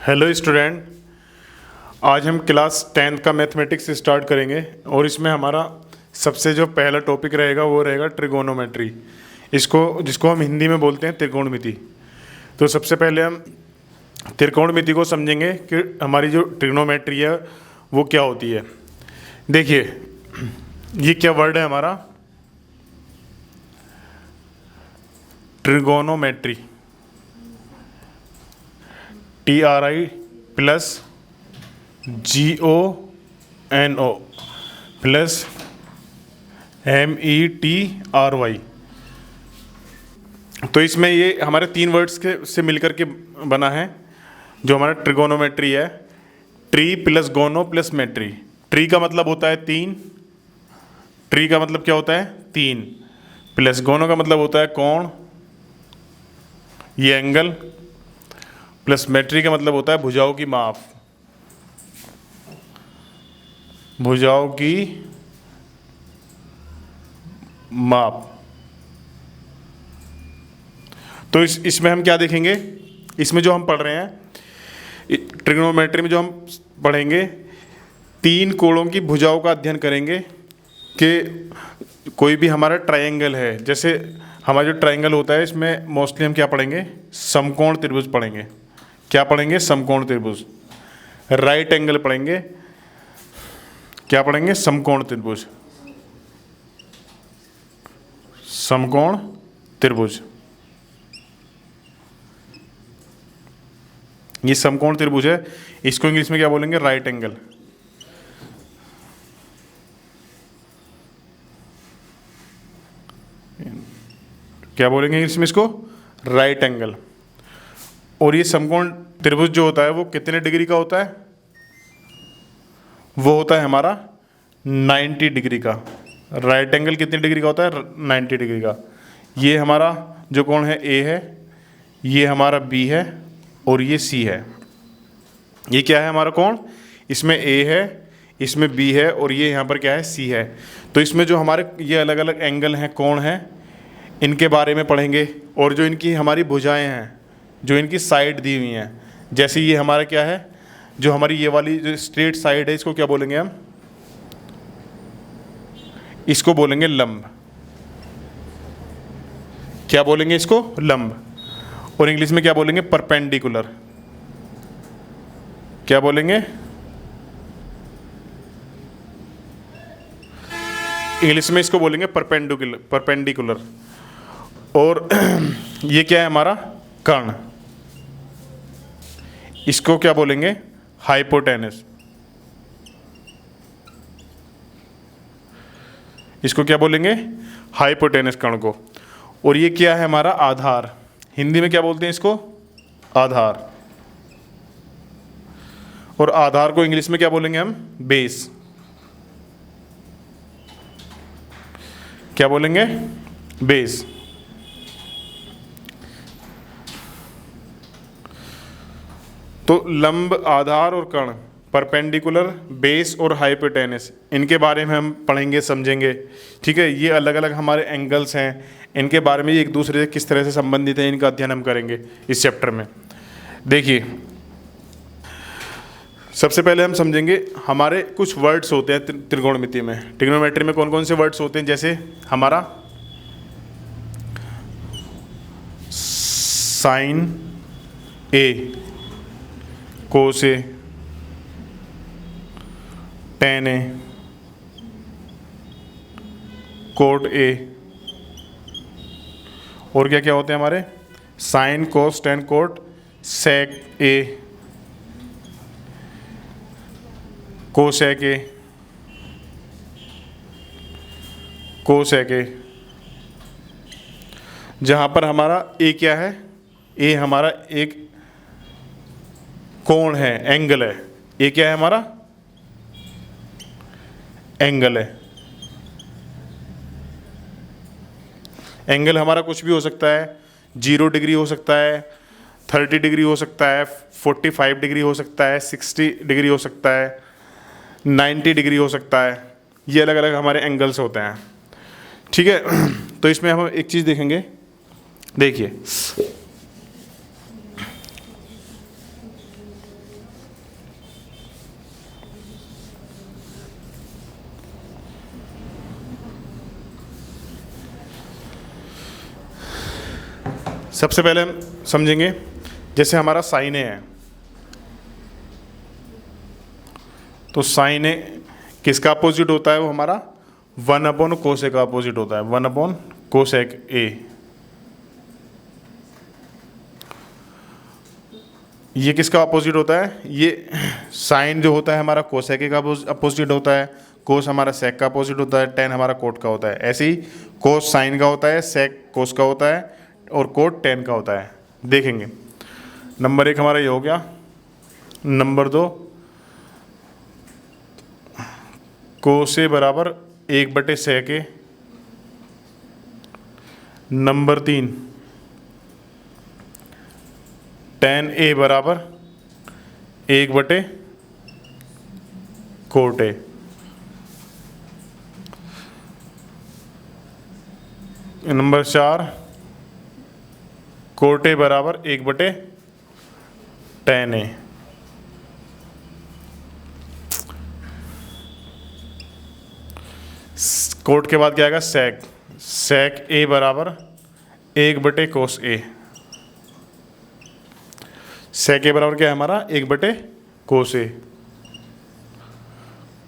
Hello student, आज हम class 10th का मैथमेटिक्स स्टार्ट करेंगे और इसमें हमारा सबसे जो पहला टॉपिक रहेगा वो रहेगा ट्रिगोनोमेट्री। जिसको हम हिंदी में बोलते हैं त्रिकोणमिति। तो सबसे पहले हम त्रिकोणमिति को समझेंगे कि हमारी जो ट्रिग्नोमेट्री है वो क्या होती है। देखिए, ये क्या वर्ड है हमारा, trigonometry, TRI plus GONO plus METRY। तो इसमें ये हमारे तीन वर्ड्स से मिलकर के बना है जो हमारा ट्रिगोनोमेट्री है। ट्री प्लस गोनो प्लस मेट्री। ट्री का मतलब होता है तीन, ट्री का मतलब क्या होता है तीन, प्लस गोनो का मतलब होता है कोण, ये एंगल, प्लस मेट्री का मतलब होता है भुजाओं की माप, भुजाओं की माप। तो इसमें हम क्या देखेंगे, इसमें जो हम पढ़ रहे हैं ट्रिग्नोमेट्री में जो हम पढ़ेंगे, तीन कोणों की भुजाओं का अध्ययन करेंगे कि कोई भी हमारा ट्रायंगल है, जैसे हमारा जो ट्रायंगल होता है इसमें मोस्टली हम क्या पढ़ेंगे, समकोण त्रिभुज पढ़ेंगे। क्या पढ़ेंगे, समकोण त्रिभुज। राइट एंगल पढ़ेंगे, क्या पढ़ेंगे, समकोण त्रिभुज, समकोण त्रिभुज। ये समकोण त्रिभुज है, इसको इंग्लिश में क्या बोलेंगे, राइट एंगल। क्या बोलेंगे इंग्लिश में इसको, राइट एंगल। और ये समकोण त्रिभुज जो होता है वो कितने डिग्री का होता है, वो होता है हमारा 90 डिग्री का। राइट एंगल कितने डिग्री का होता है, 90 डिग्री का। ये हमारा जो कोण है A है, ये हमारा B है और ये C है। ये क्या है हमारा कोण, इसमें A है, इसमें B है और ये यहाँ पर क्या है, C है। तो इसमें जो हमारे ये अलग अलग एंगल हैं, कोण हैं, इनके बारे में पढ़ेंगे। और जो इनकी हमारी भुजाएं हैं, जो इनकी साइड दी हुई हैं, जैसे ये हमारा क्या है, जो हमारी ये वाली जो स्ट्रेट साइड है, इसको क्या बोलेंगे हम, इसको बोलेंगे लंब। क्या बोलेंगे इसको, लंब। और इंग्लिश में क्या बोलेंगे, परपेंडिकुलर। क्या बोलेंगे, इंग्लिश में इसको बोलेंगे परपेंडिकुलर। और ये क्या है हमारा कर्ण, इसको क्या बोलेंगे, हाइपोटेनस। इसको क्या बोलेंगे, हाइपोटेनस कर्ण को। और ये क्या है हमारा आधार, हिंदी में क्या बोलते हैं इसको, आधार। और आधार को इंग्लिश में क्या बोलेंगे हम, बेस। क्या बोलेंगे, बेस। तो लंब, आधार और कर्ण, परपेंडिकुलर, बेस और हाइपोटेनस, इनके बारे में हम पढ़ेंगे, समझेंगे। ठीक है, ये अलग अलग हमारे एंगल्स हैं, इनके बारे में एक दूसरे से किस तरह से संबंधित है, इनका अध्ययन हम करेंगे इस चैप्टर में। देखिए, सबसे पहले हम समझेंगे हमारे कुछ वर्ड्स होते हैं त्रिकोणमिति में। ट्रिग्नोमेट्री में कौन कौन से वर्ड्स होते हैं, जैसे हमारा sine A, cos A, tan A, cot A, और क्या क्या होते हैं हमारे, sine, cos, tan, cot, sec A, cosec A, cosec A. जहां पर हमारा ए क्या है, ए हमारा एक कोण है, एंगल है। ये क्या है हमारा, एंगल है। एंगल हमारा कुछ भी हो सकता है, 0 डिग्री हो सकता है, 30 डिग्री हो सकता है, 45 डिग्री हो सकता है, 60 डिग्री हो सकता है, 90 डिग्री हो सकता है। ये अलग अलग हमारे एंगल्स होते हैं। ठीक है, तो इसमें हम एक चीज़ देखेंगे। देखिए, सबसे पहले हम समझेंगे, जैसे हमारा साइन ए है, तो साइन ए किसका अपोजिट होता है? वो हमारा 1/cos A का अपोजिट होता है, 1/cos A। ये किसका अपोजिट होता है? ये साइन जो होता है हमारा cos A का अपोजिट होता है, कोस हमारा सेक का अपोजिट होता है, टेन हमारा कोट का होता है। ऐसे ही कोस साइन का होता है, सेक कोस का होता है और कोट टेन का होता है। देखेंगे, नंबर 1 हमारा ये हो गया। नंबर 2, कोस ए बराबर 1/sec A। Number 3, tan A बराबर 1/cot A। Number 4, cot A बराबर 1/tan A। कोट के बाद क्या आएगा? सेक, सेक ए बराबर 1/cos A। सेक ए बराबर क्या है हमारा? 1/cos A।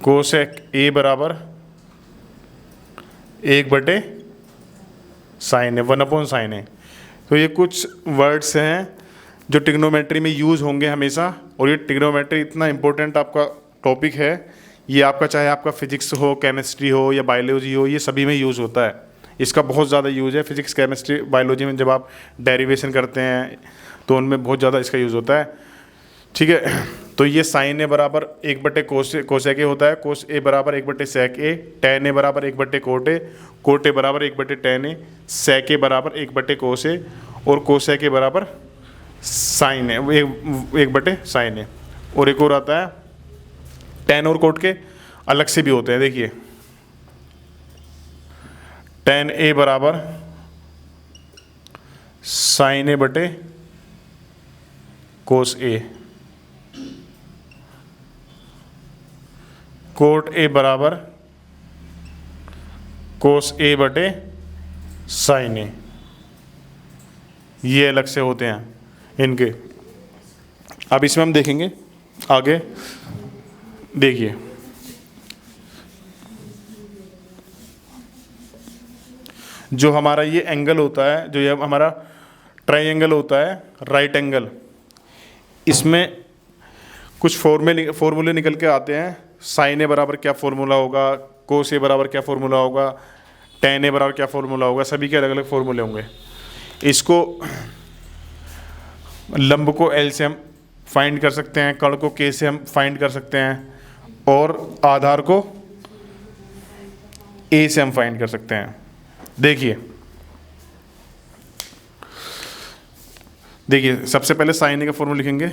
कोसेक ए बराबर 1/sin A, 1/sin A। तो ये कुछ वर्ड्स हैं जो ट्रिग्नोमेट्री में यूज़ होंगे हमेशा, और ये ट्रिग्नोमेट्री इतना इम्पोर्टेंट आपका टॉपिक है, ये आपका चाहे आपका फिजिक्स हो, केमिस्ट्री हो या बायोलॉजी हो, ये सभी में यूज़ होता है। इसका बहुत ज़्यादा यूज़ है फिजिक्स, केमिस्ट्री, बायोलॉजी में। जब आप डेरिवेशन करते हैं तो उनमें बहुत ज़्यादा इसका यूज़ होता है, ठीक है। तो ये साइन ए बराबर 1/cos A होता है, कोस ए बराबर 1/sec A, tan ए बराबर 1/cot A, कोट ए बराबर 1/tan A, sec ए बराबर 1/cos A और कोसेक ए बराबर साइन ए, 1/sin A। और एक और आता है, tan और कोट के अलग से भी होते हैं। देखिए, tan A बराबर sin A/cos A, cot A बराबर cos A/sin A। ये अलग से होते हैं इनके। अब इसमें हम देखेंगे आगे। देखिए, जो हमारा ये एंगल होता है, जो ये हमारा ट्रायंगल होता है, राइट एंगल, इसमें कुछ फॉर्मूले निकल के आते हैं। साइन ए बराबर क्या फॉर्मूला होगा, कोस ए बराबर क्या फॉर्मूला होगा, टेन ए बराबर क्या फॉर्मूला होगा, सभी के अलग अलग फॉर्मूले होंगे। इसको लंब को एल से हम फाइंड कर सकते हैं, कर्ण को के से हम फाइंड कर सकते हैं, और आधार को ए से हम फाइंड कर सकते हैं। देखिए देखिए सबसे पहले साइन ए का फॉर्मूला लिखेंगे।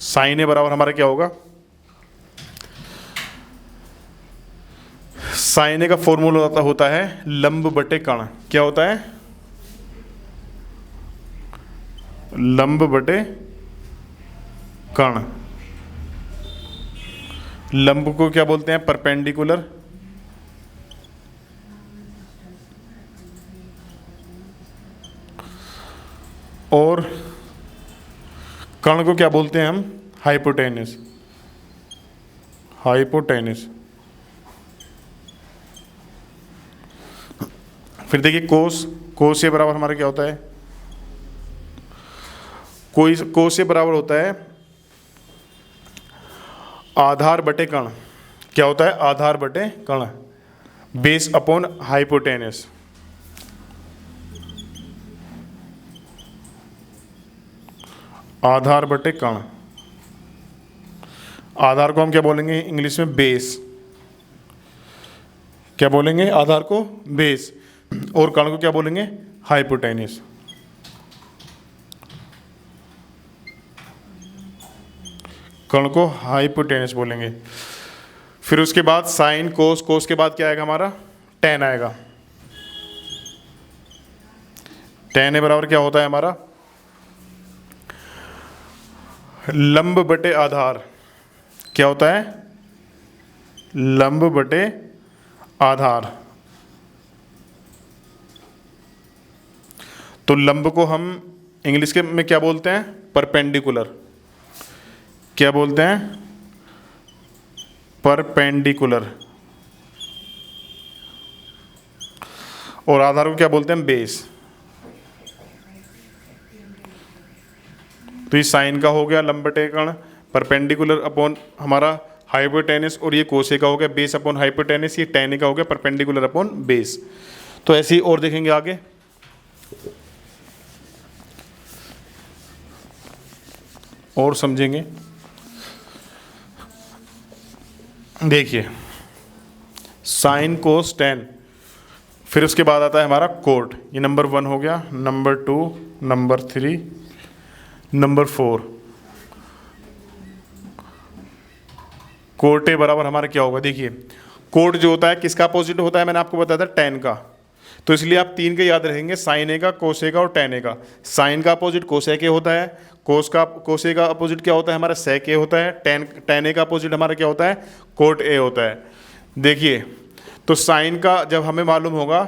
साइन ए बराबर हमारा क्या होगा? साइन ए का फॉर्मूला होता है लंब बटे कर्ण। क्या होता है? लंब बटे कर्ण। लंब को क्या बोलते हैं? परपेंडिकुलर। और कर्ण को क्या बोलते हैं हम? हाइपोटेनस। हाइपोटेनस। फिर देखिए कोस ए बराबर हमारा क्या होता है? कोस ए बराबर होता है आधार बटे कर्ण। क्या होता है? आधार बटे कर्ण, बेस अपॉन हाइपोटेनस। आधार बटे कर्ण। आधार को हम क्या बोलेंगे इंग्लिश में? बेस। क्या बोलेंगे? आधार को बेस। और कर्ण को क्या बोलेंगे? हाइपोटेनस। कर्ण को हाइपोटेनस बोलेंगे। फिर उसके बाद साइन, कोस के बाद क्या आएगा हमारा? टेन आएगा। टेन ए बराबर क्या होता है हमारा? लंब बटे आधार। क्या होता है? लंब बटे आधार। तो लंब को हम इंग्लिश के में क्या बोलते हैं? परपेंडिकुलर। क्या बोलते हैं? परपेंडिकुलर। और आधार को क्या बोलते हैं? बेस। तो ये साइन का हो गया लंब बटे कर्ण, परपेंडिकुलर अपॉन हमारा हाइपोटेनस, और ये कोसे का हो गया बेस अपॉन हाइपोटेनस, ये टेन का हो गया परपेंडिकुलर अपॉन बेस। तो ऐसे ही और देखेंगे आगे। और समझेंगे। देखिए साइन कोस टेन, फिर उसके बाद आता है हमारा कोट। ये नंबर 1 हो गया, number 2, number 3, number 4। Cot A बराबर हमारा क्या होगा? देखिए कोट जो होता है किसका अपोजिट होता है? मैंने आपको बताया था टेन का। तो इसलिए आप 3 के याद रखेंगे, साइन ए का, कोस ए का और टेन ए का। साइन का अपोजिट कोसेक ए होता है, कोसे का अपोजिट क्या होता है? हमारा सेक ए होता है। टेन ए का अपोजिट हमारा क्या होता है? कोट ए होता है। देखिए तो साइन का जब हमें मालूम होगा,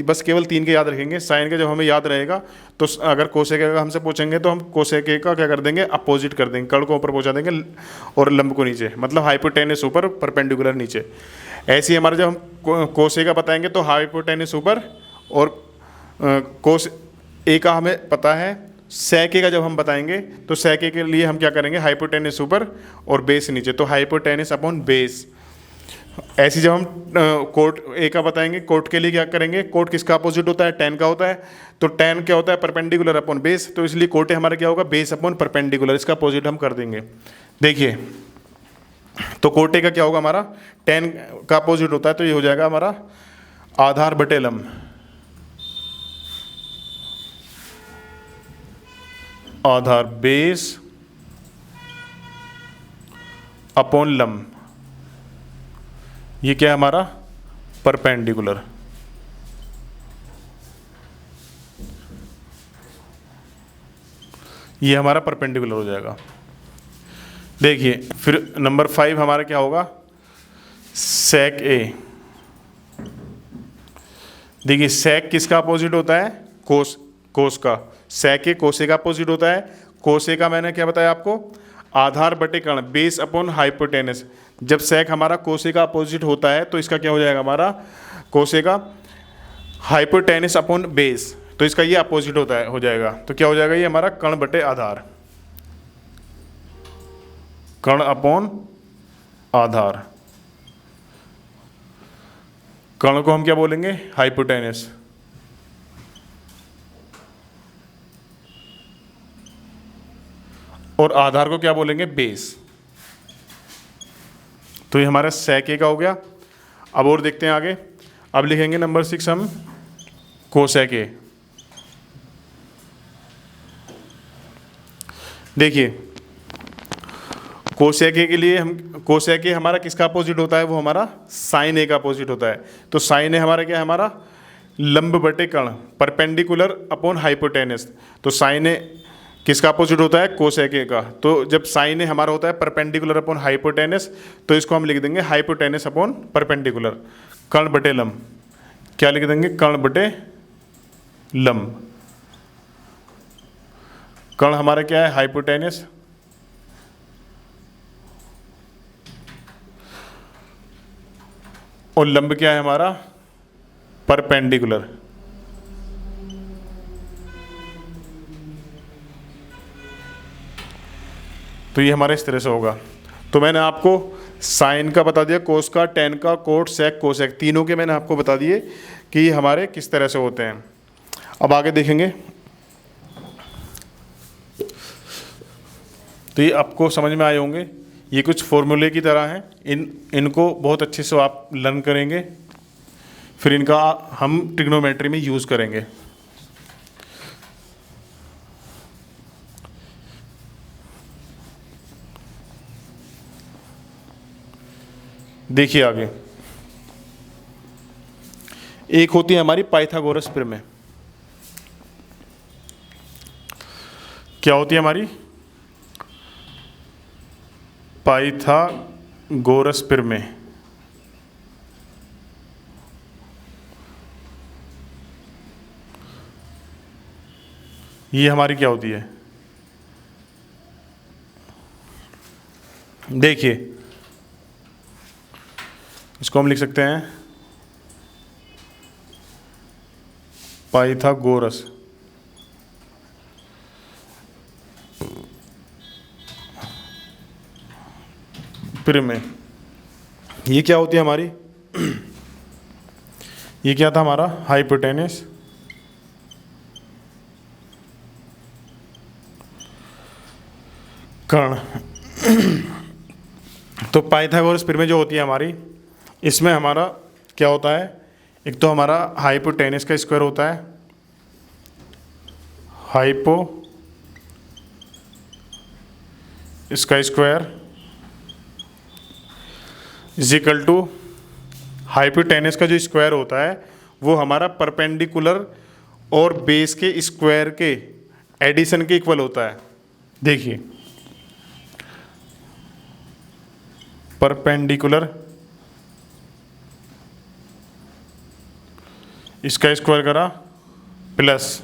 बस केवल 3 के याद रखेंगे। साइन का जब हमें याद रहेगा तो अगर कोसेक का हमसे पूछेंगे तो हम कोसेक का क्या कर देंगे? अपोजिट कर देंगे, कर्ण को ऊपर पहुंचा देंगे और लंब को नीचे, मतलब हाइपोटेनस ऊपर, परपेंडिकुलर नीचे। ऐसे ही हमारे जब हम कोसे का बताएंगे तो हाइपोटेनस ऊपर, और कोस ए का हमें पता है। सेक ए का जब हम बताएंगे तो सेक ए के लिए हम क्या करेंगे? हाइपोटेनस ऊपर और बेस नीचे, तो हाइपोटेनस अपॉन बेस। ऐसे जब हम कोट ए का बताएंगे, कोट के लिए क्या करेंगे? कोट किसका अपोजिट होता है? टेन का होता है। तो टेन क्या होता है? Perpendicular upon base. तो इसलिए कोट ए हमारा क्या होगा? बेस अपॉन परपेंडिकुलर, इसका अपोजिट हम कर देंगे। देखिए तो कोट ए का क्या होगा? हमारा टेन का अपोजिट होता है, तो ये हो जाएगा हमारा आधार बटे लंब। आधार बेस अपॉन लंब, ये क्या है हमारा? परपेंडिकुलर। ये हमारा परपेंडिकुलर हो जाएगा। देखिए फिर नंबर 5 हमारा क्या होगा? सेक ए। देखिए सेक किसका अपोजिट होता है? कोस का। सेक ए कोसे का अपोजिट होता है। कोसे का मैंने क्या बताया आपको? आधार बटे कर्ण, बेस अपॉन हाइपोटेनस। जब सेक हमारा कोसे का अपोजिट होता है तो इसका क्या हो जाएगा? हमारा कोसे का हाइपोटेनस अपॉन बेस, तो इसका ये अपोजिट होता है, हो जाएगा। तो क्या हो जाएगा? ये हमारा कर्ण बटे आधार, कर्ण अपॉन आधार। कर्ण को हम क्या बोलेंगे? हाइपोटेनस। और आधार को क्या बोलेंगे? बेस। तो ये हमारा सेक ए का हो गया। अब और देखते हैं आगे। अब लिखेंगे नंबर 6 हम कोसेक ए। देखिए कोसेक ए के लिए हम, कोसेक ए हमारा किसका अपोजिट होता है? वो हमारा साइन ए का अपोजिट होता है। तो साइन ए हमारा क्या है? हमारा लंब बटे कर्ण, परपेंडिकुलर अपॉन हाइपोटेनस। तो साइन ए किसका अपोजिट होता है? कोसेक ए का। तो जब साइन ए हमारा होता है परपेंडिकुलर अपॉन हाइपोटेनस, तो इसको हम लिख देंगे हाइपोटेनस अपॉन परपेंडिकुलर, कर्ण बटे लंब। क्या लिख देंगे? कर्ण बटे लंब। कर्ण हमारा क्या है? हाइपोटेनस। और लंब क्या है हमारा? परपेंडिकुलर। तो ये हमारे इस तरह से होगा। तो मैंने आपको साइन का बता दिया, कोस का, टेन का, कोट, सेक, कोसेक, तीनों के मैंने आपको बता दिए कि ये हमारे किस तरह से होते हैं। अब आगे देखेंगे। तो ये आपको समझ में आए होंगे। ये कुछ फॉर्मूले की तरह हैं, इनको बहुत अच्छे से आप लर्न करेंगे, फिर इनका हम ट्रिग्नोमेट्री में यूज़ करेंगे। देखिए आगे एक होती है हमारी पाइथागोरस प्रमेय। क्या होती है हमारी? पाइथागोरस प्रमेय। ये हमारी क्या होती है, देखिए इसको हम लिख सकते हैं पाइथागोरस प्रमेय। ये क्या होती है हमारी, ये क्या था हमारा, हाइपोटेनस कर्ण। तो पाइथागोरस प्रमेय जो होती है हमारी, इसमें हमारा क्या होता है, एक तो हमारा हाइपोटेनस का स्क्वायर होता है, हाइपो इसका square is equal to hypotenuse का जो स्क्वायर होता है वो हमारा परपेंडिकुलर और बेस के स्क्वायर के एडिशन के इक्वल होता है। देखिए परपेंडिकुलर इसका स्क्वायर करा प्लस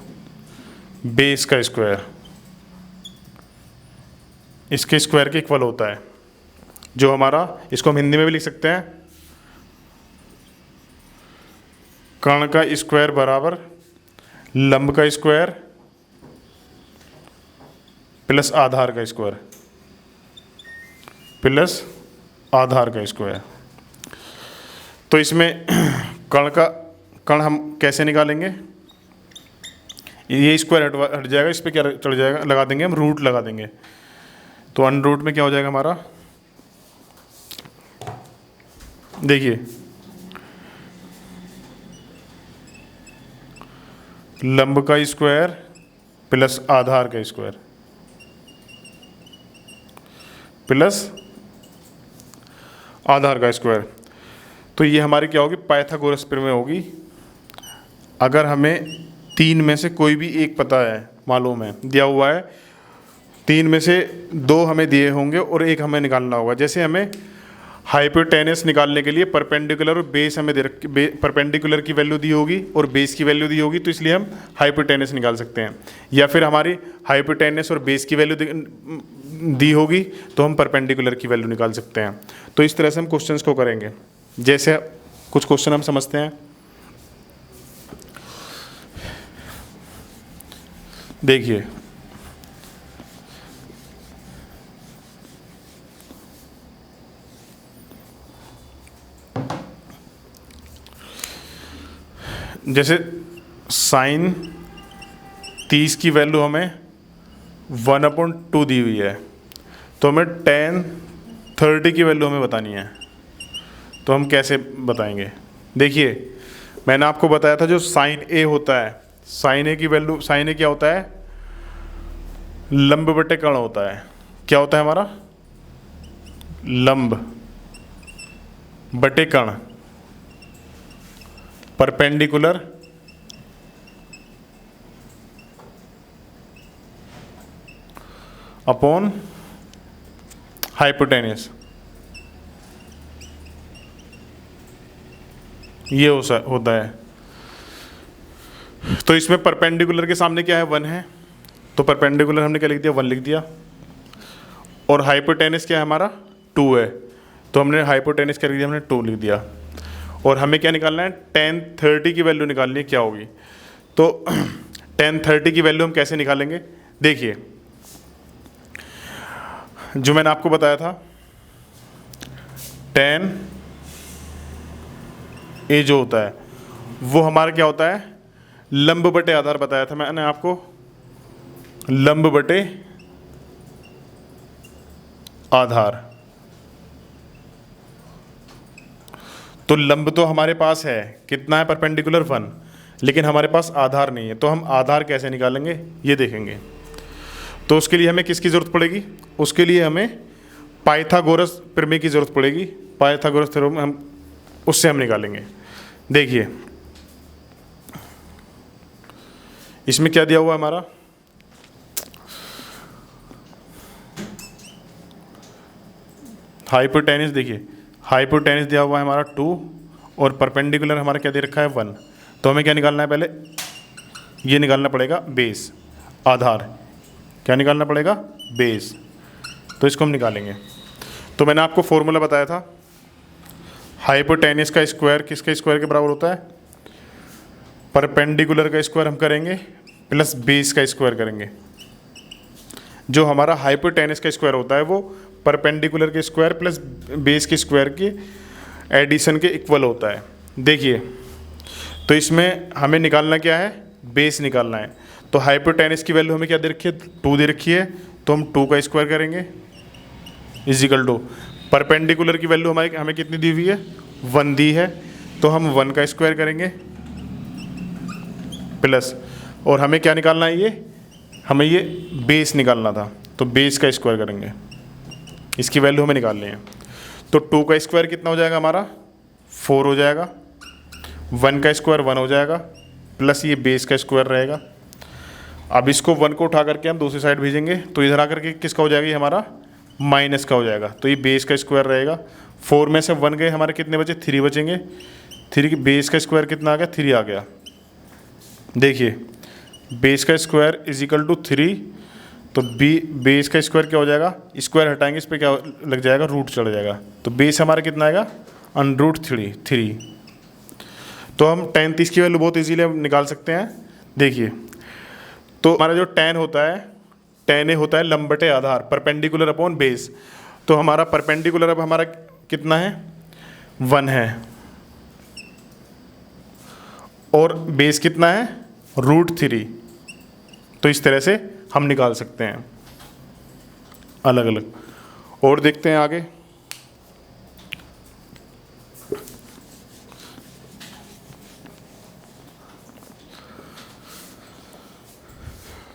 बेस का स्क्वायर इसके स्क्वायर के इक्वल होता है, जो हमारा, इसको हम हिंदी में भी लिख सकते हैं, कर्ण का स्क्वायर बराबर लंब का स्क्वायर प्लस आधार का स्क्वायर प्लस आधार का स्क्वायर। तो इसमें कर्ण हम कैसे निकालेंगे, ये स्क्वायर हट जाएगा, इस पर क्या चढ़ जाएगा, लगा देंगे हम, रूट लगा देंगे। तो अंडर रूट में क्या हो जाएगा हमारा, देखिए लंब का स्क्वायर प्लस आधार का स्क्वायर प्लस आधार का स्क्वायर। तो ये हमारी क्या होगी, पाइथागोरस प्रमेय होगी। अगर हमें तीन में से कोई भी एक पता है, मालूम है, दिया हुआ है, तीन में से दो हमें दिए होंगे और एक हमें निकालना होगा। जैसे हमें हाइपोटेनस निकालने के लिए परपेंडिकुलर और बेस हमें परपेंडिकुलर की वैल्यू दी होगी और बेस की वैल्यू दी होगी, तो इसलिए हम हाइपोटेनस निकाल सकते हैं। या फिर हमारी हाइपोटेनस और बेस की वैल्यू दी होगी तो हम परपेंडिकुलर की वैल्यू निकाल सकते हैं। तो इस तरह से हम क्वेश्चंस को करेंगे। जैसे कुछ क्वेश्चन हम समझते हैं, देखिए जैसे साइन 30 की वैल्यू हमें 1/2 दी हुई है, तो हमें tan 30 की वैल्यू हमें बतानी है। तो हम कैसे बताएंगे, देखिए मैंने आपको बताया था जो साइन ए होता है, साइन ए की वैल्यू, साइन ए क्या होता है, लंब बटे कर्ण होता है। क्या होता है हमारा, लंब बटे कर्ण, परपेंडिकुलर अपॉन हाइपोटेनस। ये होता है। तो इसमें परपेंडिकुलर के सामने क्या है, 1 है, तो परपेंडिकुलर हमने क्या लिख दिया, 1 लिख दिया। और हाइपोटेनस क्या है हमारा, 2 है, तो हमने हाइपोटेनस क्या लिख दिया, हमने 2 लिख दिया। और हमें क्या निकालना है, tan 30 की वैल्यू निकालनी है, क्या होगी। तो tan 30 की वैल्यू हम कैसे निकालेंगे, देखिए जो मैंने आपको बताया था, tan ए जो होता है वो हमारा क्या होता है, लंब बटे आधार बताया था मैंने आपको, लंब बटे आधार। तो लंब तो हमारे पास है, कितना है, परपेंडिकुलर 1, लेकिन हमारे पास आधार नहीं है। तो हम आधार कैसे निकालेंगे ये देखेंगे। तो उसके लिए हमें किसकी ज़रूरत पड़ेगी, उसके लिए हमें पाइथागोरस प्रमेय की ज़रूरत पड़ेगी। पाइथागोरस प्रमेय हम उससे हम निकालेंगे। देखिए इसमें क्या दिया हुआ है हमारा, हाइपोटेनस, देखिए हाइपोटेनस दिया हुआ है हमारा 2 और परपेंडिकुलर हमारा क्या दे रखा है 1। तो हमें क्या निकालना है, पहले ये निकालना पड़ेगा बेस। आधार, क्या निकालना पड़ेगा, बेस। तो इसको हम निकालेंगे। तो मैंने आपको फॉर्मूला बताया था, हाइपोटेनस का स्क्वायर किसके स्क्वायर के बराबर होता है, परपेंडिकुलर का स्क्वायर हम करेंगे प्लस बेस का स्क्वायर करेंगे। जो हमारा हाइपोटेनस का स्क्वायर होता है वो परपेंडिकुलर के स्क्वायर प्लस बेस के स्क्वायर के एडिशन के इक्वल होता है। देखिए, तो इसमें हमें निकालना क्या है, बेस निकालना है। तो हाइपोटेनस की वैल्यू हमें क्या दे रखी है, 2 दे रखी है, तो हम 2 का स्क्वायर करेंगे इजिकल टू परपेंडिकुलर की वैल्यू हमें कितनी दी हुई है, 1 दी है, तो हम 1 का स्क्वायर करेंगे प्लस, और हमें क्या निकालना है, ये हमें ये बेस निकालना था, तो बेस का स्क्वायर करेंगे, इसकी वैल्यू हमें निकालनी है। तो 2 का स्क्वायर कितना हो जाएगा हमारा, 4 हो जाएगा, 1 का स्क्वायर 1 हो जाएगा, प्लस ये बेस का स्क्वायर रहेगा। अब इसको 1 को उठा करके हम दूसरी साइड भेजेंगे, तो इधर आकर के किसका हो जाएगा, ये हमारा माइनस का हो जाएगा, तो ये बेस का स्क्वायर रहेगा। 4 में से 1 गए, हमारे कितने बचे, 3 बचेंगे। 3 की बेस का स्क्वायर कितना आ गया, 3 आ गया। देखिए, बेस का स्क्वायर इज इक्वल टू 3, तो बेस का स्क्वायर क्या हो जाएगा, स्क्वायर हटाएंगे, इस पर क्या लग जाएगा, रूट चढ़ जाएगा, तो बेस हमारा कितना आएगा, √3। तो हम tan 30 की वैल्यू बहुत इजीली निकाल सकते हैं। देखिए, तो हमारा जो tan होता है, tan होता है लंब बटे आधार, परपेंडिकुलर अपॉन बेस। तो हमारा परपेंडिकुलर अब हमारा कितना है, 1 है, और बेस कितना है, √3। तो इस तरह से हम निकाल सकते हैं अलग अलग। और देखते हैं आगे।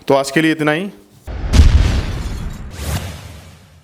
तो आज के लिए इतना ही।